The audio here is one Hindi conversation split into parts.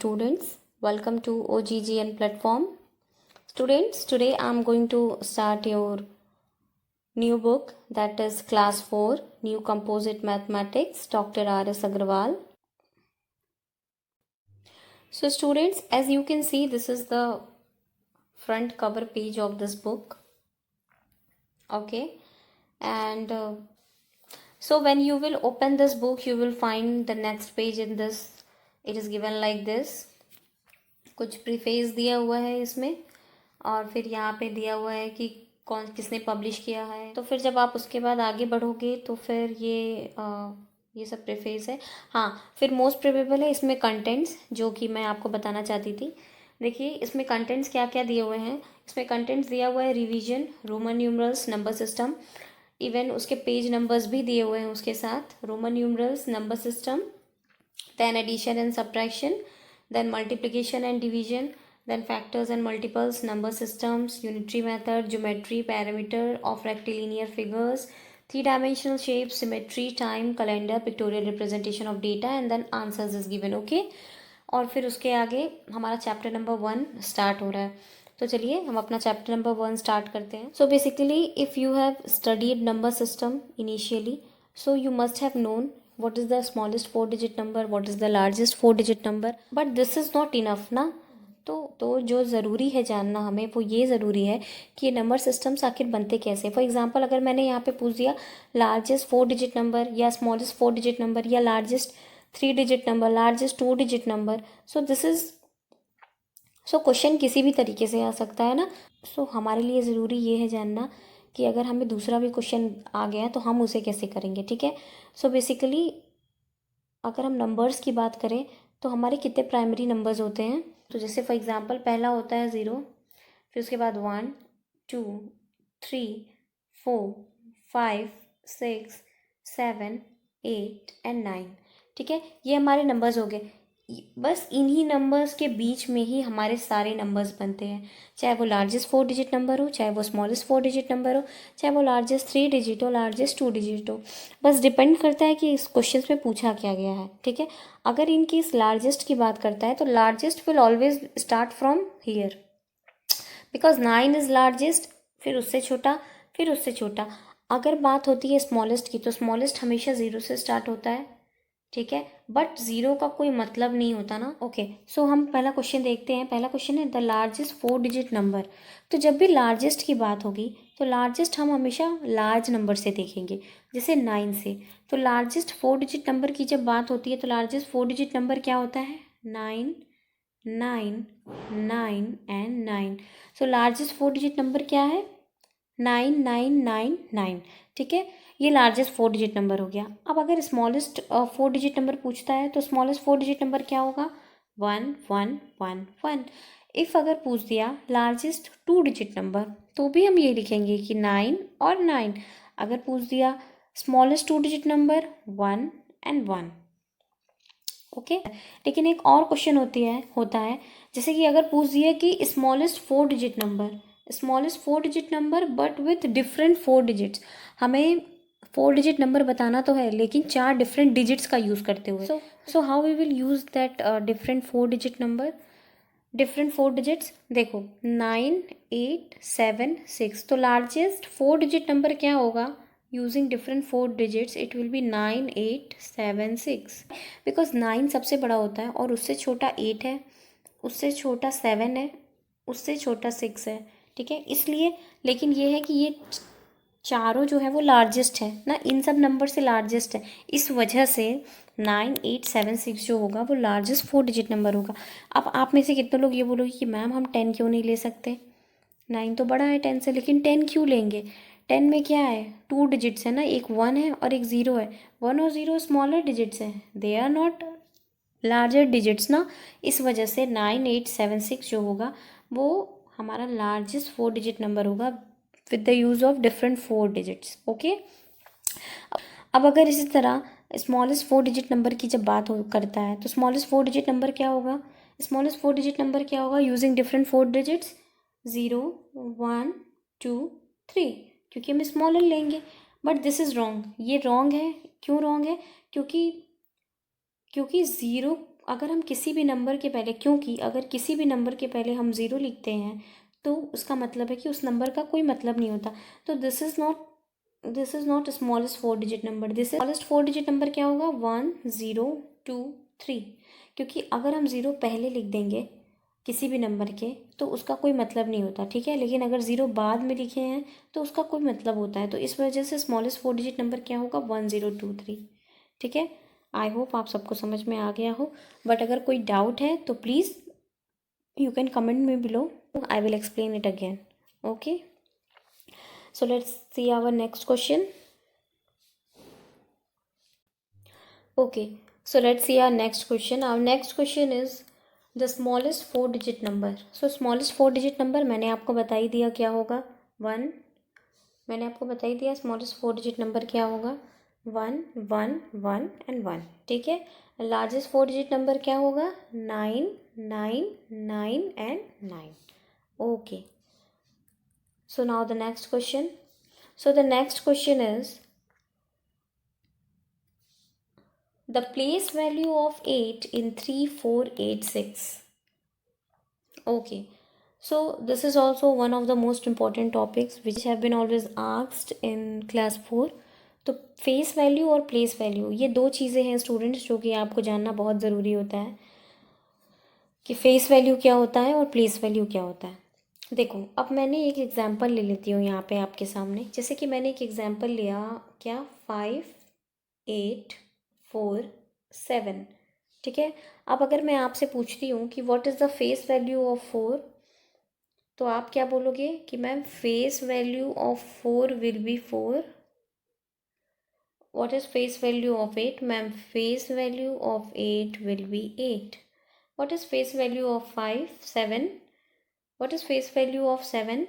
Students, welcome to OGGN platform. Students, today I'm going to start your new book, that is Class 4 New Composite Mathematics, Dr. R.S. Agrawal. So students, as you can see, this is the front cover page of this book. Okay, and so when you will open this book, you will find the next page in this. It is given like this. कुछ प्रीफेस दिया हुआ है इसमें, और फिर यहाँ पे दिया हुआ है कि कौन किसने पब्लिश किया है। तो फिर जब आप उसके बाद आगे बढ़ोगे तो फिर ये सब प्रीफेस है। हाँ, फिर मोस्ट प्रोबेबल है इसमें कंटेंट्स, जो कि मैं आपको बताना चाहती थी। देखिए इसमें कंटेंट्स क्या क्या दिए हुए हैं। इसमें कंटेंट्स दिया हुआ है revision, Roman numerals, number system, even उसके पेज नंबर्स भी दिए हुए हैं उसके साथ। Roman numerals, number system, then addition and subtraction, then multiplication and division, then factors and multiples, number systems, unitary method, geometry, parameter of rectilinear figures, three-dimensional shapes, symmetry, time, calendar, pictorial representation of data, and then answers is given. Okay, और फिर उसके आगे हमारा चैप्टर नंबर 1 स्टार्ट हो रहा है। तो चलिए हम अपना चैप्टर नंबर 1 स्टार्ट करते हैं। So basically if you have studied number system initially, so you must have known what is the smallest 4-digit number, what is the largest 4-digit number, but this is not enough ना। तो जो ज़रूरी है जानना हमें वो ये ज़रूरी है कि ये नंबर सिस्टम्स आखिर बनते कैसे। फॉर एग्जांपल अगर मैंने यहाँ पे पूछ दिया लार्जेस्ट 4-digit नंबर या स्मॉलेस्ट 4-digit नंबर या largest 3-digit number, largest 2-digit number, so question किसी भी तरीके से आ सकता है ना। सो हमारे लिए ज़रूरी ये है जानना कि अगर हमें दूसरा भी क्वेश्चन आ गया तो हम उसे कैसे करेंगे। ठीक है, सो बेसिकली अगर हम नंबर्स की बात करें तो हमारे कितने प्राइमरी नंबर्स होते हैं। तो जैसे फॉर एग्जांपल पहला होता है 0, फिर उसके बाद 1, 2, 3, 4, 5, 6, 7, 8 एंड 9। ठीक है, ये हमारे नंबर्स हो गए। बस इन्हीं नंबर्स के बीच में ही हमारे सारे नंबर्स बनते हैं, चाहे वो लार्जेस्ट 4-digit नंबर हो, चाहे वो स्मॉलेस्ट 4-digit नंबर हो, चाहे वो लार्जेस्ट 3-digit हो, लार्जेस्ट 2-digit हो। बस डिपेंड करता है कि इस क्वेश्चन में पूछा क्या गया है। ठीक है, अगर इनकी इस लार्जेस्ट की बात करता है तो largest will always start from here, because 9 is largest, फिर उससे छोटा, फिर उससे छोटा। अगर बात होती है स्मॉलेस्ट की तो स्मॉलेस्ट हमेशा 0 से स्टार्ट होता है। ठीक है, बट 0 का कोई मतलब नहीं होता ना। ओके, सो हम पहला क्वेश्चन देखते हैं। पहला क्वेश्चन है द लार्जेस्ट 4-digit नंबर। तो जब भी लार्जेस्ट की बात होगी तो लार्जेस्ट हम हमेशा लार्ज नंबर से देखेंगे, जैसे 9 से। तो लार्जेस्ट 4-digit नंबर की जब बात होती है तो लार्जेस्ट 4-digit नंबर क्या होता है? 9, 9, 9 and 9। So largest 4-digit number क्या है? 9999। ठीक है, ये लार्जेस्ट 4-digit नंबर हो गया। अब अगर स्मॉलेस्ट 4-digit नंबर पूछता है तो स्मॉलेस्ट 4-digit नंबर क्या होगा? 1111। इफ़ अगर पूछ दिया लार्जेस्ट 2-digit नंबर तो भी हम ये लिखेंगे कि 9 और 9। अगर पूछ दिया smallest 2-digit number 1 and 1। Okay, लेकिन एक और क्वेश्चन होता है, जैसे कि अगर पूछ दिया कि smallest 4-digit number, smallest 4-digit number but with different 4 digits. हमें 4-digit नंबर बताना तो है लेकिन 4 डिफरेंट डिजिट्स का यूज़ करते हुए। So how we will use that different 4-digit number, different 4 digits. देखो 9, 8, 7, 6, तो लार्जेस्ट 4-digit नंबर क्या होगा? Using different 4 digits it will be 9, 8, 7, 6, because 9 सबसे बड़ा होता है और उससे छोटा 8 है, उससे छोटा 7 है, उससे छोटा 6 है। ठीक है, इसलिए, लेकिन ये है कि ये चारों जो है वो लार्जेस्ट है ना, इन सब नंबर से लार्जेस्ट है। इस वजह से 9, 8, 7, 6 जो होगा वो लार्जेस्ट 4-digit नंबर होगा। अब आप में से कितने लोग ये बोलोगे कि मैम हम 10 क्यों नहीं ले सकते? 9 तो बड़ा है 10 से, लेकिन 10 क्यों लेंगे? 10 में क्या है? 2 डिजिट्स है ना, एक 1 है और एक 0 है। 1 और 0 स्मॉलर डिजिट्स हैं, they are not larger digits ना। इस वजह से 9, 8, 7, 6 जो होगा वो हमारा लार्जेस्ट 4-digit नंबर होगा with the use of different 4 digits. Okay, अब अगर इसी तरह स्मॉलेस्ट 4-digit नंबर की जब बात करता है तो स्मॉलेस्ट 4-digit नंबर क्या होगा? स्मॉलेस्ट 4-digit नंबर क्या होगा यूजिंग डिफरेंट 4 डिजिट्स? 0, 1, 2, 3, क्योंकि हम स्मॉलर लेंगे। बट दिस इज़ रॉन्ग, ये रॉन्ग है। क्यों रॉन्ग है? क्योंकि 0 अगर हम किसी भी नंबर के पहले, क्योंकि अगर किसी भी नंबर के पहले हम ज़ीरो लिखते हैं तो उसका मतलब है कि उस नंबर का कोई मतलब नहीं होता। तो this is not smallest 4 digit number. This smallest 4 digit number क्या होगा? 1 0 2 3। क्योंकि अगर हम ज़ीरो पहले लिख देंगे किसी भी नंबर के तो उसका कोई मतलब नहीं होता, ठीक है। लेकिन अगर ज़ीरो बाद में लिखे हैं तो उसका कोई मतलब होता है। तो इस वजह से स्मॉलेस्ट 4 डिजिट नंबर क्या होगा? 1 0 2 3, ठीक है। आई होप आप सबको समझ में आ गया हो, बट अगर कोई डाउट है तो please you can comment me below. I will explain it again. Okay, so let's see our next question. Okay, so let's see our next question. Our next question is the smallest 4 digit number. So smallest 4 digit number मैंने आपको बता ही दिया क्या होगा? 1। मैंने आपको बता ही दिया स्मॉलेस्ट 4 डिजिट नंबर क्या होगा? 1 1 1 एंड 1, ठीक है। लार्जेस्ट 4 डिजिट नंबर क्या होगा? 9 9 9 and 9। Okay, so now the next question. So the next question is the place value of 8 in 3486. Okay, so this is also one of the most important topics which have been always asked in class 4. तो फेस वैल्यू और प्लेस वैल्यू ये दो चीज़ें हैं स्टूडेंट्स जो कि आपको जानना बहुत ज़रूरी होता है कि फेस वैल्यू क्या होता है और प्लेस वैल्यू क्या होता है। देखो, अब मैंने एक एग्जांपल ले लेती हूँ यहाँ पे आपके सामने। जैसे कि मैंने एक एग्जांपल लिया, क्या, 5 8 4 7, ठीक है। अब अगर मैं आपसे पूछती हूँ कि what is the face value of 4, तो आप क्या बोलोगे कि ma'am face value of 4 will be 4। What is face value of 8? Ma'am face value of 8 will be 8। What is face value of 5? 7। What is face value of 7?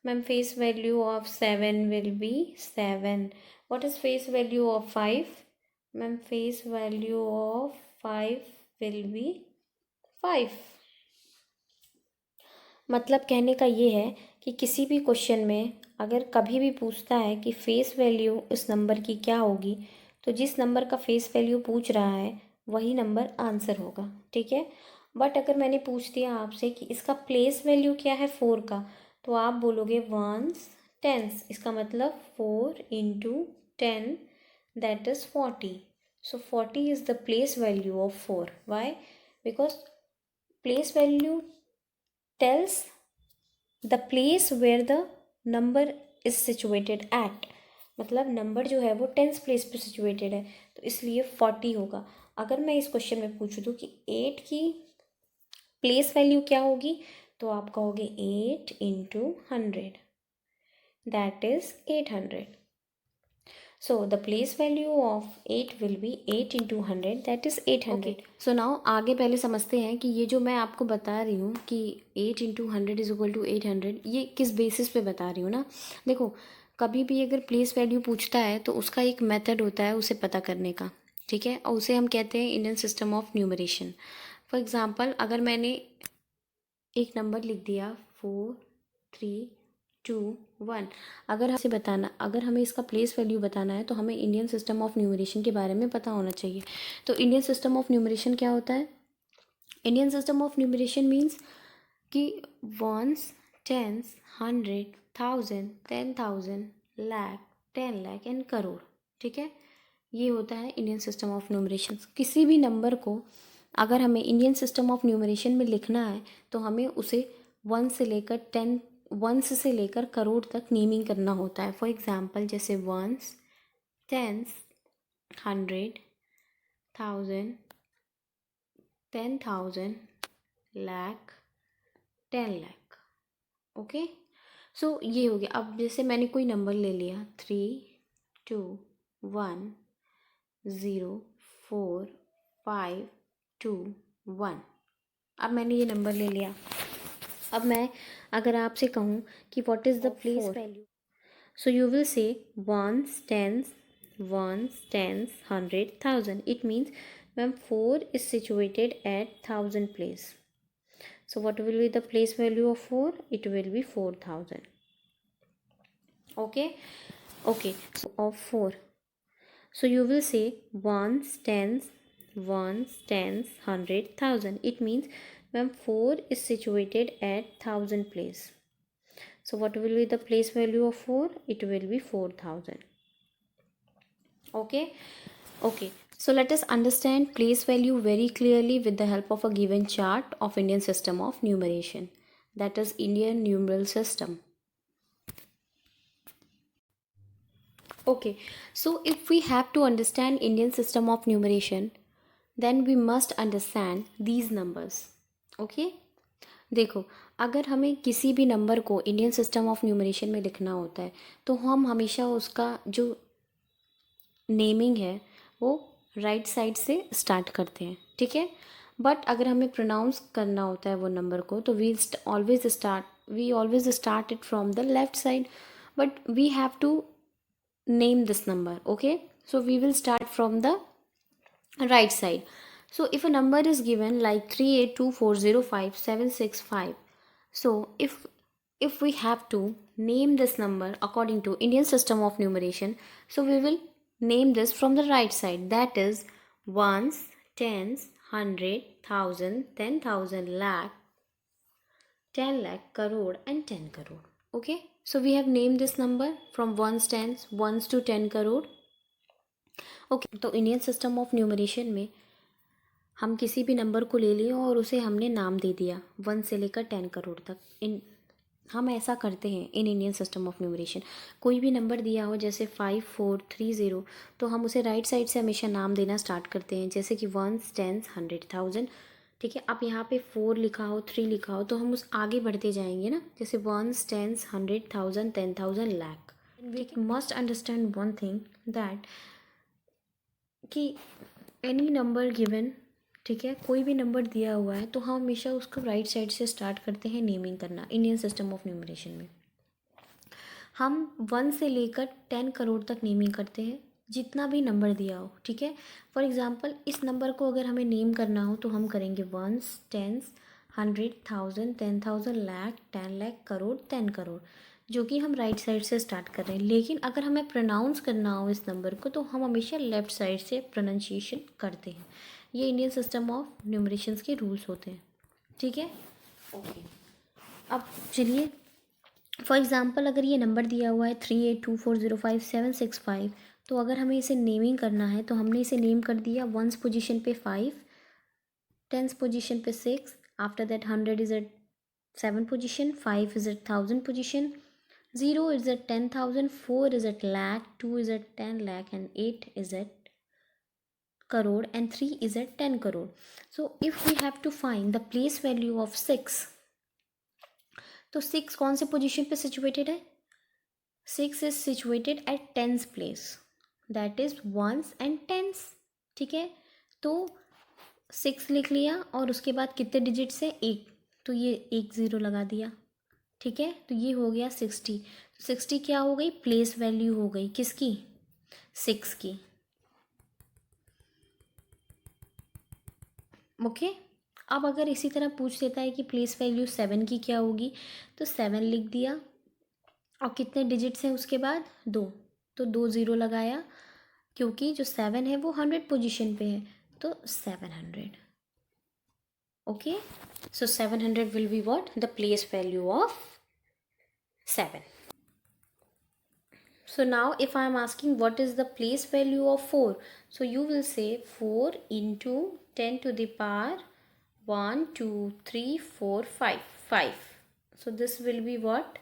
Ma'am, face value of 7 will be 7. What is face value of 5? Ma'am, face value of 5 will be 5. मतलब कहने का ये है कि किसी भी क्वेश्चन में अगर कभी भी पूछता है कि फेस वैल्यू इस नंबर की क्या होगी, तो जिस नंबर का फेस वैल्यू पूछ रहा है वही नंबर आंसर होगा, ठीक है। बट अगर मैंने पूछ दिया आपसे कि इसका प्लेस वैल्यू क्या है 4 का, तो आप बोलोगे वंस टेंस। इसका मतलब 4 into 10 that is 40। So 40 is the place value of 4। Why? Because place value tells the place where the number is situated at। मतलब नंबर जो है वो टेंथ प्लेस पे सिचुएटेड है, तो इसलिए 40 होगा। अगर मैं इस क्वेश्चन में पूछ दूँ कि 8 की प्लेस वैल्यू क्या होगी, तो आप कहोगे 8 into 100 that is 800। So the place value of 8 will be 8 into 100 that is 800। So now आगे पहले समझते हैं कि ये जो मैं आपको बता रही हूँ कि 8 into 100 is equal to 800, ये किस बेसिस पे बता रही हूँ ना। देखो, कभी भी अगर प्लेस वैल्यू पूछता है तो उसका एक मेथड होता है उसे पता करने का, ठीक है, और उसे हम कहते हैं Indian system of numeration. For example, अगर मैंने एक नंबर लिख दिया 4 3 2 1, अगर हमें इसका प्लेस वैल्यू बताना है तो हमें इंडियन सिस्टम ऑफ न्यूमरेशन के बारे में पता होना चाहिए। तो इंडियन सिस्टम ऑफ न्यूमरेशन क्या होता है? Indian system of numeration means कि ones tens 100 1000 10,000 lakh 10 lakh and crore, ठीक है। ये होता है इंडियन सिस्टम ऑफ न्यूमरेशन। किसी भी नंबर को अगर हमें इंडियन सिस्टम ऑफ न्यूमरेशन में लिखना है तो हमें उसे 1 से लेकर 10, वंस से लेकर करोड़ तक नेमिंग करना होता है। फॉर एग्जांपल, जैसे ones tens 100 1000 10,000 lakh 10 lakh. Okay, so ये हो गया। अब जैसे मैंने कोई नंबर ले लिया 3 2 1 0 4 5 2 1। अब मैंने ये नंबर ले लिया। अब मैं अगर आपसे कहूँ कि what is the place value, so you will say once tens 100 1000। It means ma'am 4 is situated at 1000 place. So what will be the place value of 4? It will be 4000. Okay, so of 4, so you will say ones tens ones, tens, hundred, thousand. It means when 4 is situated at 1000 place. So what will be the place value of 4? It will be 4000. Okay. Okay. So let us understand place value very clearly with the help of a given chart of Indian system of numeration. That is Indian numeral system. Okay, so if we have to understand Indian system of numeration, then we must understand these numbers. Okay, देखो, अगर हमें किसी भी नंबर को इंडियन सिस्टम ऑफ न्यूमरेशन में लिखना होता है तो हम हमेशा उसका जो नेमिंग है वो राइट साइड से स्टार्ट करते हैं, ठीक है। बट अगर हमें प्रोनाउंस करना होता है वो नंबर को तो we always start it from the left side, but we have to name this number. Okay, so we will start from the right side. So if a number is given like 382405765, so if we have to name this number according to Indian system of numeration, so we will name this from the right side, that is ones, tens, hundred, thousand, 10,000, lakh, 10 lakh, crore and 10 crore. Okay, so we have named this number from ones, tens, ones to 10 crore. Okay, तो इंडियन सिस्टम ऑफ न्यूमरेशन में हम किसी भी नंबर को ले लिए और उसे हमने नाम दे दिया 1 से लेकर 10 करोड़ तक। हम ऐसा करते हैं in Indian system of numeration. कोई भी नंबर दिया हो जैसे 5430, तो हम उसे राइट साइड से हमेशा नाम देना स्टार्ट करते हैं, जैसे कि वंस, टेंस, हंड्रेड, थाउजेंड। ठीक है, अब यहाँ पे 4 लिखा हो, 3 लिखा हो, तो हम उस आगे बढ़ते जाएंगे ना, जैसे ones, tens, hundred, thousand, 10,000, lakh. We must understand one thing that कि एनी नंबर गिवन, ठीक है, कोई भी नंबर दिया हुआ है तो हम हमेशा उसको राइट साइड से स्टार्ट करते हैं नेमिंग करना। इंडियन सिस्टम ऑफ न्यूमरेशन में हम 1 से लेकर 10 करोड़ तक नेमिंग करते हैं, जितना भी नंबर दिया हो। ठीक है, फॉर एग्जांपल इस नंबर को अगर हमें नेम करना हो तो हम करेंगे ones, tens, hundred, thousand, 10,000, lakh, 10 lakh, crore, 10 crore, जो कि हम राइट साइड से स्टार्ट कर रहे हैं। लेकिन अगर हमें प्रोनाउंस करना हो इस नंबर को तो हम हमेशा लेफ़्ट साइड से प्रोनाउंसिएशन करते हैं। ये इंडियन सिस्टम ऑफ न्यूमरेशंस के रूल्स होते हैं। ठीक है, ओके। अब चलिए, फॉर एग्ज़ाम्पल अगर ये नंबर दिया हुआ है 382405765, तो अगर हमें इसे नेमिंग करना है तो हमने इसे नेम कर दिया वंस पोजीशन पे 5, टेंस पोजीशन पे 6, after that 100 is at 7 position, 5 is at 1000 position, 0 is at 10,000, 4 is at lakh, 2 is at 10 lakh, and 8 is at crore, and 3 is at 10 crore. So if we have to find the place value of 6, तो 6 कौन से पोजीशन पे सिचुएटेड है? 6 is situated at tens place, that is ones and tens। ठीक है, तो 6 लिख लिया और उसके बाद कितने डिजिट्स है? 1, तो ये 1 ज़ीरो लगा दिया। ठीक है, तो ये हो गया 60। 60 क्या हो गई? प्लेस वैल्यू हो गई किसकी? 6 की। ओके, अब अगर इसी तरह पूछ लेता है कि प्लेस वैल्यू 7 की क्या होगी, तो 7 लिख दिया और कितने डिजिट्स हैं उसके बाद? 2, तो 2 ज़ीरो लगाया, क्योंकि जो 7 है वो 100 पोजीशन पे है, तो 700। Okay, so 700 will be what? The place value of 7. So now if I am asking what is the place value of 4, so you will say 4 into 10 to the power 1, 2, 3, 4, 5, 5. So this will be what?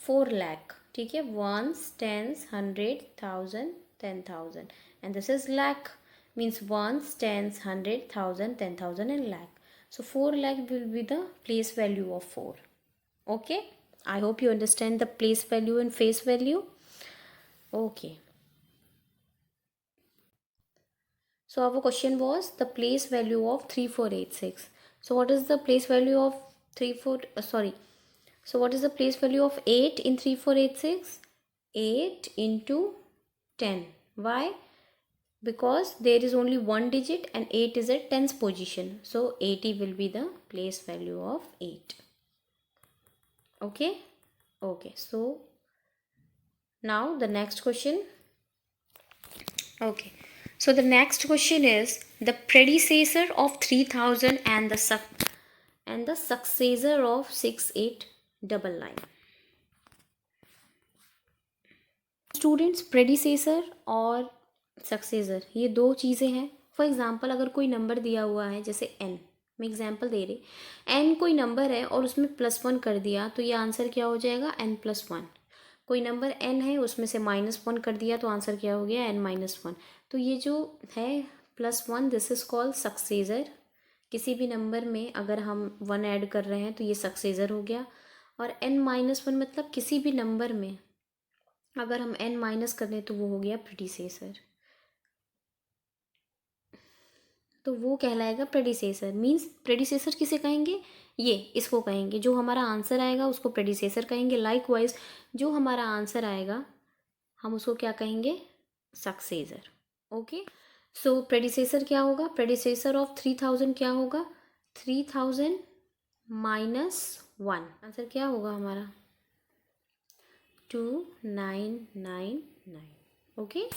4 lakh. ठीक है, ones, tens, hundred, thousand, 10,000, and this is lakh, means ones, tens, hundred, thousand, 10,000 and lakh. So 4 lakh will be the place value of 4. Okay, I hope you understand the place value and face value. Okay, so our question was the place value of 3486. So what is the place value of 8 in 3486? 8 into 10. Why? Because there is only one digit and 8 is at tens position, so 80 will be the place value of 8. Okay, so now the next question. Okay, So the next question is the predecessor of 3000 and the successor of 6899. Students, predecessor और सक्सेसर ये दो चीज़ें हैं. फॉर एग्जांपल अगर कोई नंबर दिया हुआ है जैसे n, मैं एग्जांपल दे रही, n कोई नंबर है और उसमें +1 कर दिया तो ये आंसर क्या हो जाएगा n+1. कोई नंबर n है उसमें से -1 कर दिया तो आंसर क्या हो गया n-1. तो ये जो है +1 दिस इज कॉल्ड सक्सेसर. किसी भी नंबर में अगर हम 1 ऐड कर रहे हैं तो ये सक्सेसर हो गया. और n-1 मतलब किसी भी नंबर में अगर हम n माइनस कर दें तो वो हो गया प्रेडिसेसर. तो वो कहलाएगा प्रेडिसेसर. मीन्स प्रेडिसेसर किसे कहेंगे, ये इसको कहेंगे. जो हमारा आंसर आएगा उसको प्रेडिसेसर कहेंगे. लाइकवाइज जो हमारा आंसर आएगा हम उसको क्या कहेंगे, सक्सेसर. ओके. सो प्रेडिसेसर क्या होगा, प्रेडिसेसर ऑफ 3000 क्या होगा, 3000 -1. आंसर क्या होगा हमारा 2999. ओके.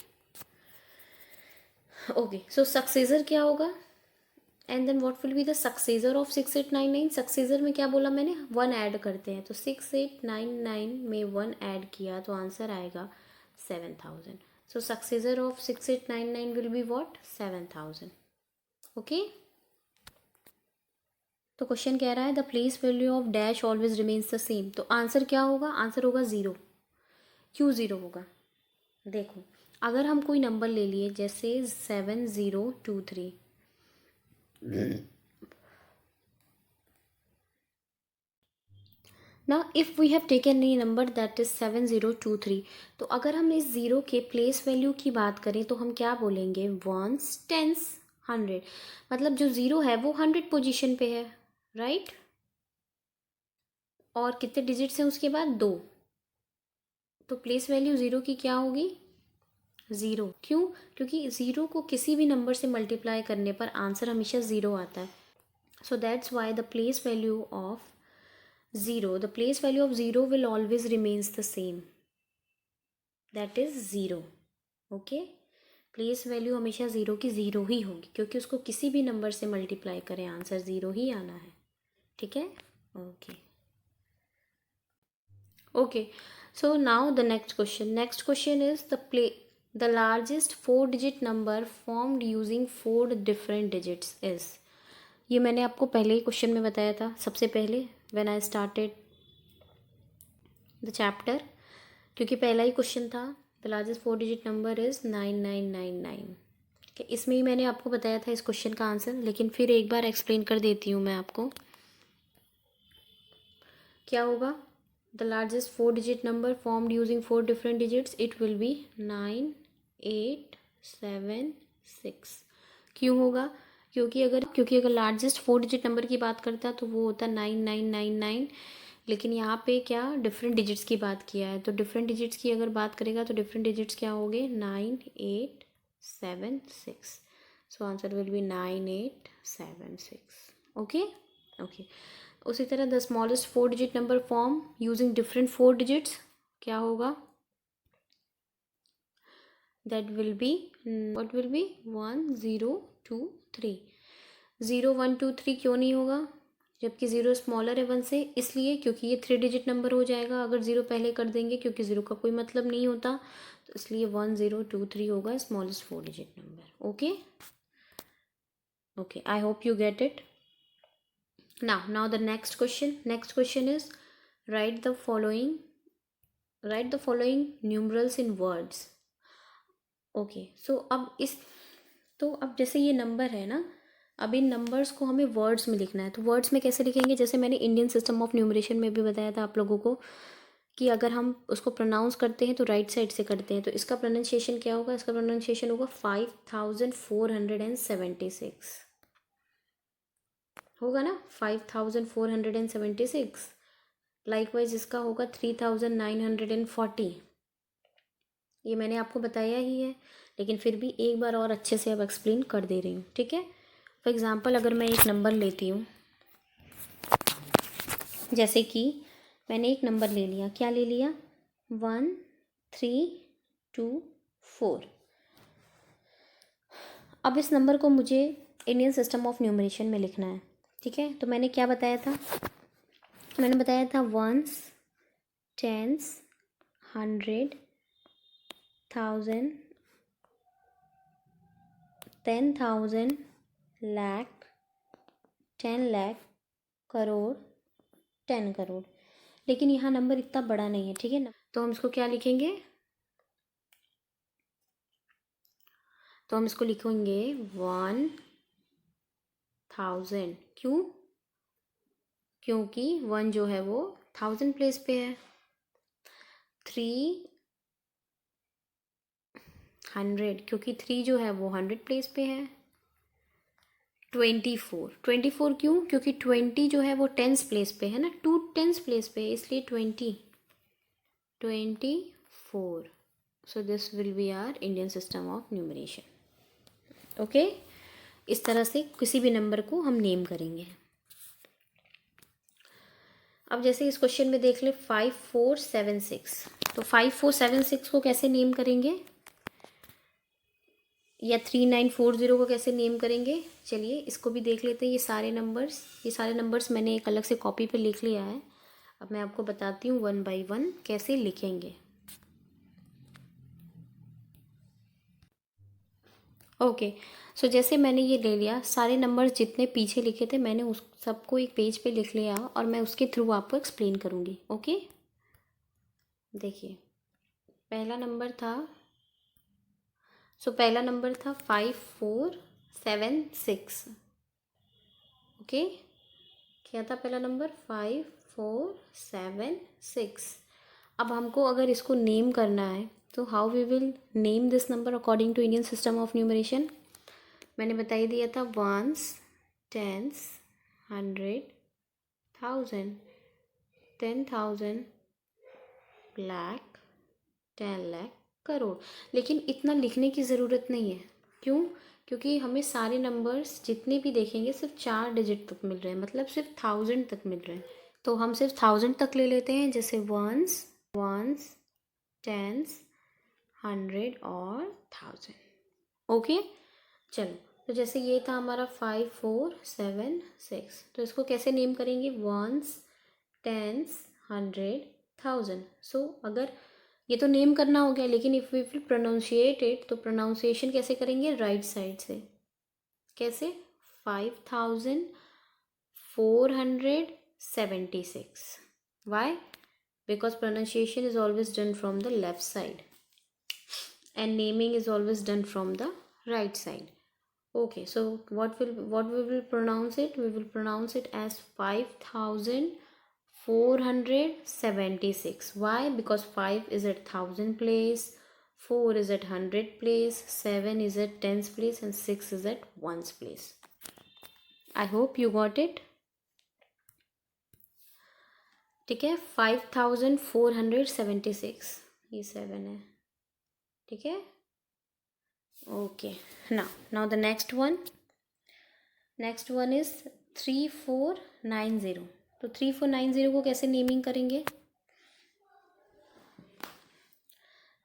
ओके. सो सक्सेसर क्या होगा, and then what will be the successor of 6899. Successor में क्या बोला मैंने, 1 ऐड करते हैं. तो 6899 में 1 ऐड किया तो आंसर आएगा 7000. So successor of 6899 will be what, 7000. Okay. तो क्वेश्चन कह रहा है the place value of dash always remains the same. तो आंसर क्या होगा, आंसर होगा 0. क्यों 0 होगा, देखो अगर हम कोई नंबर ले लिए जैसे 7023. ना if we have taken a number that is 7023. तो अगर हम इस ज़ीरो के प्लेस वैल्यू की बात करें तो हम क्या बोलेंगे, वंस, टेंस, 100. मतलब जो ज़ीरो है वो 100 पोजीशन पे है, राइट. और कितने डिजिट्स हैं उसके बाद, 2. तो प्लेस वैल्यू ज़ीरो की क्या होगी, 0. क्यों, क्योंकि ज़ीरो को किसी भी नंबर से मल्टीप्लाई करने पर आंसर हमेशा 0 आता है. So that's why the place value of 0, the place value of 0 will always remains the same, that is 0. Okay. Place value हमेशा 0 की 0 ही होगी क्योंकि उसको किसी भी नंबर से मल्टीप्लाई करें आंसर 0 ही आना है. ठीक है. Okay. Okay. So now the next question is the largest 4 digit number formed using 4 different digits is. ये मैंने आपको पहले ही क्वेश्चन में बताया था, सबसे पहले when I started the chapter, क्योंकि पहला ही क्वेश्चन था the largest 4 digit number is 9999. ठीक है, इसमें ही मैंने आपको बताया था इस क्वेश्चन का आंसर, लेकिन फिर एक बार एक्सप्लेन कर देती हूँ मैं आपको. क्या होगा, the largest 4 digit number formed using 4 different digits, it will be 9876. क्यों होगा, क्योंकि अगर लार्जेस्ट 4 डिजिट नंबर की बात करता तो वो होता 9999. लेकिन यहाँ पे क्या डिफरेंट डिजिट्स की बात किया है, तो डिफरेंट डिजिट्स की अगर बात करेगा तो डिफरेंट डिजिट्स क्या होंगे, 9876. So answer will be 9876. Okay. Okay. उसी तरह the smallest 4 digit number form using different 4 digits क्या होगा, that will be what will B 1023. 0123 क्यों नहीं होगा, जबकि 0 स्मॉलर है 1 से, इसलिए क्योंकि ये 3 डिजिट नंबर हो जाएगा अगर 0 पहले कर देंगे, क्योंकि 0 का कोई मतलब नहीं होता, तो इसलिए 1023 होगा smallest 4 digit number. Okay. Okay, I hope you get it. Now the next question is write the following numerals in words. Okay. So अब जैसे ये नंबर है ना, अब इन नंबर्स को हमें वर्ड्स में लिखना है. तो वर्ड्स में कैसे लिखेंगे, जैसे मैंने इंडियन सिस्टम ऑफ न्यूमरेशन में भी बताया था आप लोगों को कि अगर हम उसको प्रोनाउंस करते हैं तो राइट साइड से करते हैं. तो इसका प्रोनाउंसिएशन क्या होगा, इसका प्रोनाउंसिएशन होगा 5476 होगा ना, 5476. लाइकवाइज इसका होगा 3940. ये मैंने आपको बताया ही है, लेकिन फिर भी एक बार और अच्छे से अब एक्सप्लेन कर दे रही हूँ. ठीक है. फॉर एग्ज़ाम्पल अगर मैं एक नंबर लेती हूँ, जैसे कि मैंने एक नंबर ले लिया, क्या ले लिया, 1324. अब इस नंबर को मुझे इंडियन सिस्टम ऑफ न्यूमरेशन में लिखना है, ठीक है। तो मैंने क्या बताया था, मैंने बताया था वंस, टेंस, 100, 1000, 10,000, लाख, 10 लाख, करोड़, 10 करोड़। लेकिन यहाँ नंबर इतना बड़ा नहीं है, ठीक है ना। तो हम इसको क्या लिखेंगे, तो हम इसको लिखेंगे 1000। क्यों, क्योंकि 1 जो है वो 1000 प्लेस पे है। 300, क्योंकि 3 जो है वो 100 प्लेस पे है। 24 क्यों, क्योंकि 20 जो है वो टेंस प्लेस पे है ना, 2 टेंस प्लेस पे है, इसलिए 24। So this will be our Indian system of numeration. Okay, इस तरह से किसी भी नंबर को हम नेम करेंगे। अब जैसे इस क्वेश्चन में देख ले 5476, तो 5476 को कैसे नेम करेंगे, या 3940 को कैसे नेम करेंगे, चलिए इसको भी देख लेते हैं। ये सारे नंबर्स मैंने एक अलग से कॉपी पे लिख लिया है। अब मैं आपको बताती हूँ 1 बाय 1 कैसे लिखेंगे। ओके, सो जैसे मैंने ये ले लिया, सारे नंबर्स जितने पीछे लिखे थे मैंने उस सबको एक पेज पे लिख लिया, और मैं उसके थ्रू आपको एक्सप्लेन करूँगी। ओके, देखिए पहला नंबर था, पहला नंबर था 5476। ओके, क्या था पहला नंबर, 5476। अब हमको अगर इसको नेम करना है तो how we will name this number according to Indian system of numeration. मैंने बता ही दिया था वंस, टेंस, 100, 1000, 10,000, लाख, 10 लाख, करोड़। लेकिन इतना लिखने की ज़रूरत नहीं है। क्यों, क्योंकि हमें सारे नंबर्स जितने भी देखेंगे सिर्फ 4 डिजिट तक मिल रहे हैं, मतलब सिर्फ 1000 तक मिल रहे हैं। तो हम सिर्फ 1000 तक ले लेते हैं, जैसे वंस, टेंस, 100 और 1000। ओके, चलो, तो जैसे ये था हमारा 5476, तो इसको कैसे नेम करेंगे, वंस, टेंस, 100, 1000। सो अगर ये तो नेम करना हो गया, लेकिन if we will pronunciate it, तो प्रोनाउंसिएशन कैसे करेंगे, राइट साइड से। कैसे, 5476। Why, because pronunciation is always done from the left side and naming is always done from the right side. Okay, so what we will pronounce it, we will pronounce it as 5476. Why, because 5 is at 1000 place, 4 is at 100 place, 7 is at 10s place, and 6 is at 1s place. I hope you got it. ठीक है, 5476, ये 7 है, ठीक है। Okay, now the next one is 3490। तो 3490 को कैसे नेमिंग करेंगे,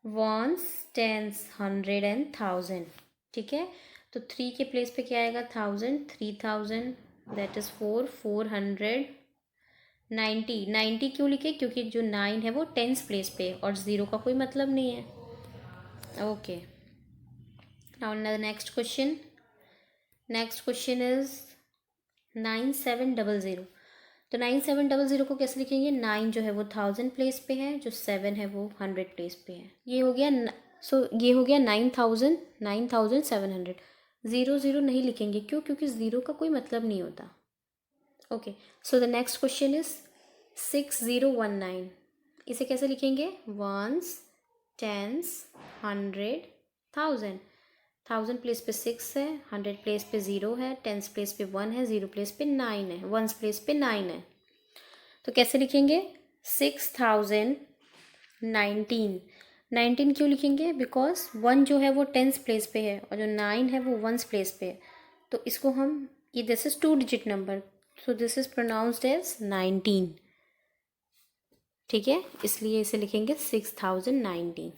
वंस, टेंस, 100 एंड 1000, ठीक है। तो 3 के प्लेस पे क्या आएगा, 1000, 3000, दैट इज 490। 90 क्यों लिखे, क्योंकि जो 9 है वो टेंस प्लेस पे और 0 का कोई मतलब नहीं है। Okay, now the next question is 9700। तो 9700 को कैसे लिखेंगे, 9 जो है वो 1000 प्लेस पे है, जो 7 है वो 100 प्लेस पे है। ये हो गया, ये हो गया 9700। 0 नहीं लिखेंगे, क्यों, क्योंकि 0 का कोई मतलब नहीं होता। Okay, so the next question is 6019। इसे कैसे लिखेंगे, वंस, टेंस, 100, 1000। 1000 प्लेस पे 6 है, 100 प्लेस पे 0 है, टेंस प्लेस पे 1 है, 0 प्लेस पे 9 है, वंस प्लेस पे 9 है। तो कैसे लिखेंगे, 6019। 19 क्यों लिखेंगे, बिकॉज 1 जो है वो टेंस प्लेस पे है और जो 9 है वो वंस प्लेस पे है। तो इसको हम, ये this is 2 digit number, so this is pronounced as 19, ठीक है, इसलिए इसे लिखेंगे 6019।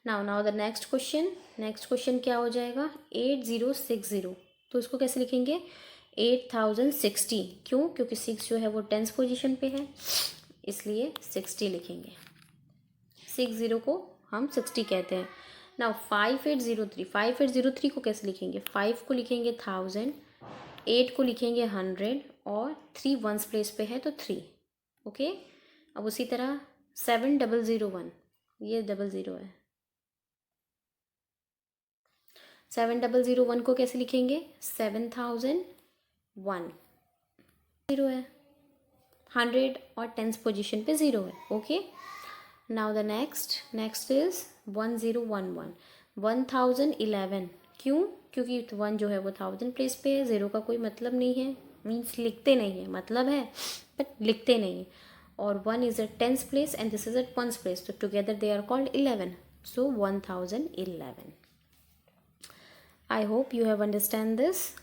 नाउ द नेक्स्ट क्वेश्चन क्या हो जाएगा, 8060, तो इसको कैसे लिखेंगे, 8060, क्यों, क्योंकि 6 जो है वो टेंस पोजीशन पे है, इसलिए 60 लिखेंगे, 60 को हम 60 कहते हैं। नाउ 5803 को कैसे लिखेंगे, 5 को लिखेंगे 1000, 8 को लिखेंगे 100 और 3 वंस प्लेस पे है तो 3। ओके, अब उसी तरह 7001, ये 00 है, 7001 को कैसे लिखेंगे, 7001, 0 है, 100 और टेंस पोजीशन पे 0 है। Okay, now the next is 1011, 1011, क्यों, क्योंकि 1 जो है वो 1000 प्लेस पे है, 0 का कोई मतलब नहीं है, मीन्स लिखते नहीं है, मतलब है बट लिखते नहीं है, और 1 is at tens place and this is at ones place, तो together they are called 11, so 1011। I hope you have understand this.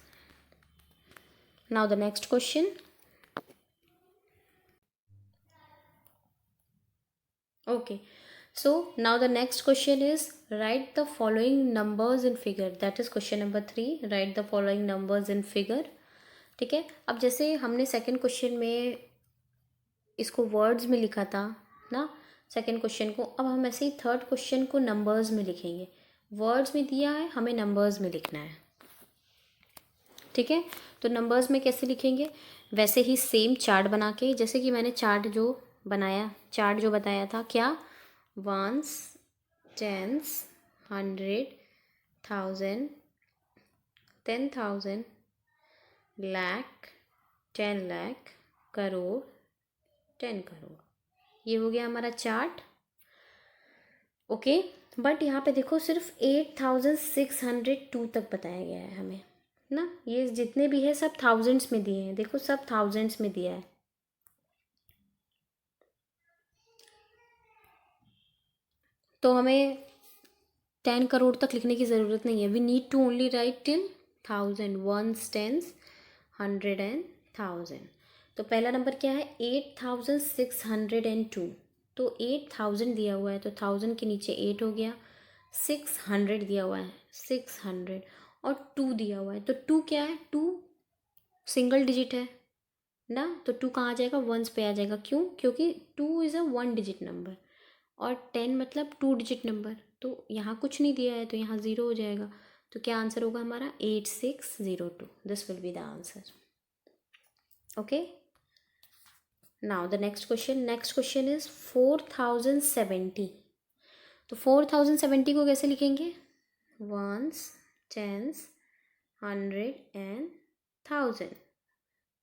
Now the next question. Okay, so now the next question is write the following numbers in figure. That is question number 3. Write the following numbers in figure. ठीक है, अब जैसे हमने सेकंड क्वेश्चन में इसको वर्ड्स में लिखा था ना, सेकंड क्वेश्चन को, अब हम ऐसे ही थर्ड क्वेश्चन को नंबर्स में लिखेंगे। वर्ड्स में दिया है, हमें नंबर्स में लिखना है। ठीक है, तो नंबर्स में कैसे लिखेंगे, वैसे ही सेम चार्ट बना के, जैसे कि मैंने चार्ट जो बताया था, क्या, वंस, टेंस, 100, 1000, 10,000, लाख, 10 लाख, करोड़, 10 करोड़, ये हो गया हमारा चार्ट। ओके, बट यहाँ पे देखो सिर्फ 8602 तक बताया गया है हमें ना, ये जितने भी है सब थाउजेंड्स में दिए हैं, देखो सब थाउजेंड्स में दिया है। तो हमें 10 करोड़ तक लिखने की ज़रूरत नहीं है, we need to only write till 1000, ones, tens, 100 and 1000। तो पहला नंबर क्या है, 8602, तो 8000 दिया हुआ है तो 1000 के नीचे 8 हो गया, 600 दिया हुआ है 600, और 2 दिया हुआ है, तो 2 क्या है, 2 सिंगल डिजिट है ना, तो 2 कहाँ आ जाएगा, वंस पे आ जाएगा, क्यों, क्योंकि 2 इज़ अ 1 डिजिट नंबर, और 10 मतलब 2 डिजिट नंबर, तो यहाँ कुछ नहीं दिया है तो यहाँ 0 हो जाएगा, तो क्या आंसर होगा हमारा, 8602, this will be the answer. Okay, now the next question is 4070, तो 4070 को कैसे लिखेंगे, वंस, टेंस, 100 एंड 1000,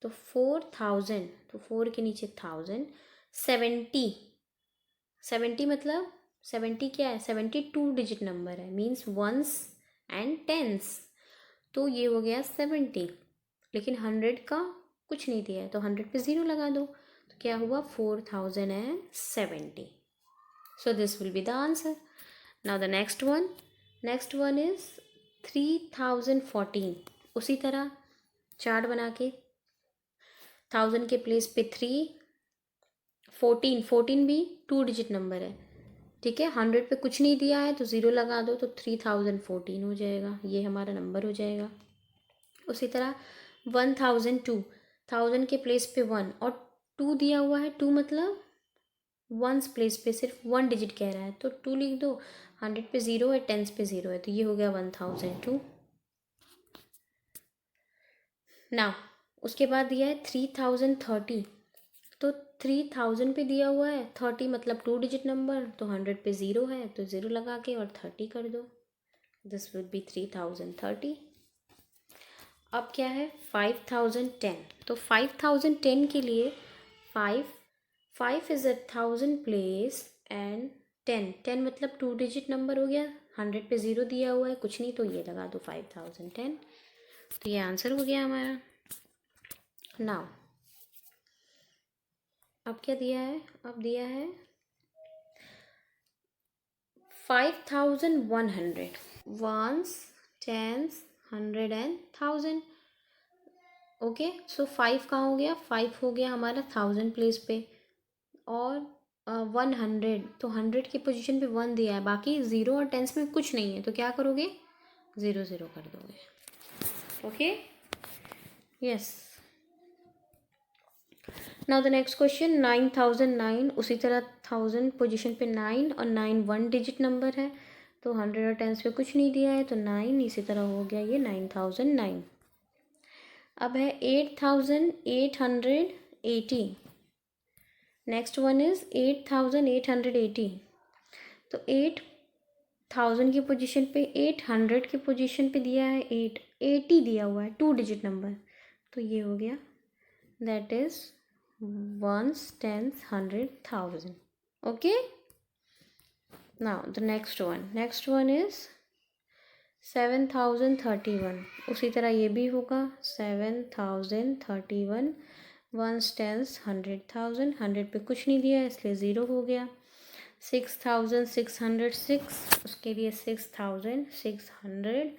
तो 4000, तो 4 के नीचे 1000, 70 मतलब 70 क्या है, 72 डिजिट नंबर है, मीन्स वंस एंड टेंस, तो ये हो गया 70, लेकिन 100 का कुछ नहीं दिया है तो 100 पे 0 लगा दो, तो क्या हुआ, 4070, सो this will be the answer. Now the next one is 3014, उसी तरह चार्ट बना के 1000 के प्लेस पे 3, 14 भी 2 डिजिट नंबर है, ठीक है, 100 पे कुछ नहीं दिया है तो 0 लगा दो, तो 3014 हो जाएगा, ये हमारा नंबर हो जाएगा। उसी तरह 1002, 1000 के प्लेस पे 1 और 2 दिया हुआ है, 2 मतलब वंस प्लेस पे सिर्फ 1 डिजिट कह रहा है तो 2 लिख दो, 100 पे 0 है, टेंस पे 0 है, तो ये हो गया 1002। नाउ उसके बाद दिया है 3030, तो 3000 पे दिया हुआ है, 30 मतलब 2 डिजिट नंबर, तो 100 पे 0 है तो 0 लगा के और 30 कर दो, दिस विल बी 3030। अब क्या है 5010, तो 5010 के लिए 5 इज एट 1000 प्लेस एंड 10 मतलब 2 डिजिट नंबर हो गया, 100 पे 0 दिया हुआ है, कुछ नहीं तो ये लगा दो 5010, तो ये आंसर हो गया हमारा। नाउ अब क्या दिया है, अब दिया है 5100, वंस, टेंस, 100 एंड 1000। ओके, सो 5 कहाँ हो गया, 5 हो गया हमारा 1000 प्लेस पे, और 100, तो 100 की पोजीशन पे 1 दिया है, बाकी 0 और टेंस में कुछ नहीं है, तो क्या करोगे? 0 0 कर दोगे। Okay, yes. Now the next question, 9009, उसी तरह 1000 पोजीशन पे 9 और 9 1 डिजिट नंबर है, तो 100 और टेंस पे कुछ नहीं दिया है, तो 9 इसी तरह हो गया ये 9009। अब है 8880, नेक्स्ट वन इज 8880। तो 8000 की पोजीशन पे 800 की पोजीशन पे दिया है 80 दिया हुआ है, 2 डिजिट नंबर, तो ये हो गया, that is ones, tens, 100, 1000. Okay, now the next one is 7031, उसी तरह ये भी होगा 7031, ones, tens, 100,000, 100 पे कुछ नहीं दिया है इसलिए 0 हो गया। 6606, उसके लिए 6600,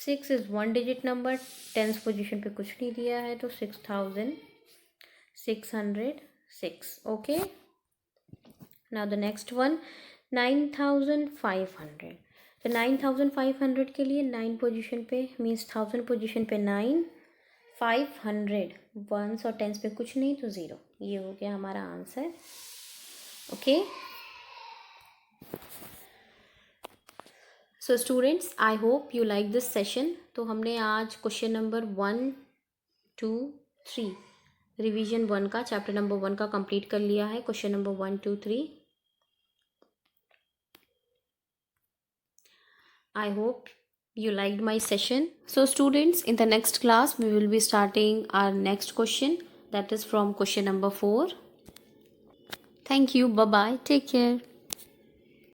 6 is 1 digit number, tens position पे कुछ नहीं दिया है, तो 6606. Okay, now the next one, 9500। तो 9500 के लिए 9 पोजीशन पे मीन्स 1000 पोजीशन पे 9, 500 वंस और टेंस पे कुछ नहीं, तो 0, ये हो गया हमारा answer. Okay, so students, I hope you like this session. तो हमने आज क्वेश्चन नंबर 1 2 3 रिवीजन 1 का, चैप्टर नंबर 1 का कंप्लीट कर लिया है, question number 1 2 3। I hope you liked my session. So students, in the next class we will be starting our next question, that is from question number 4. Thank you. Bye bye. Take care.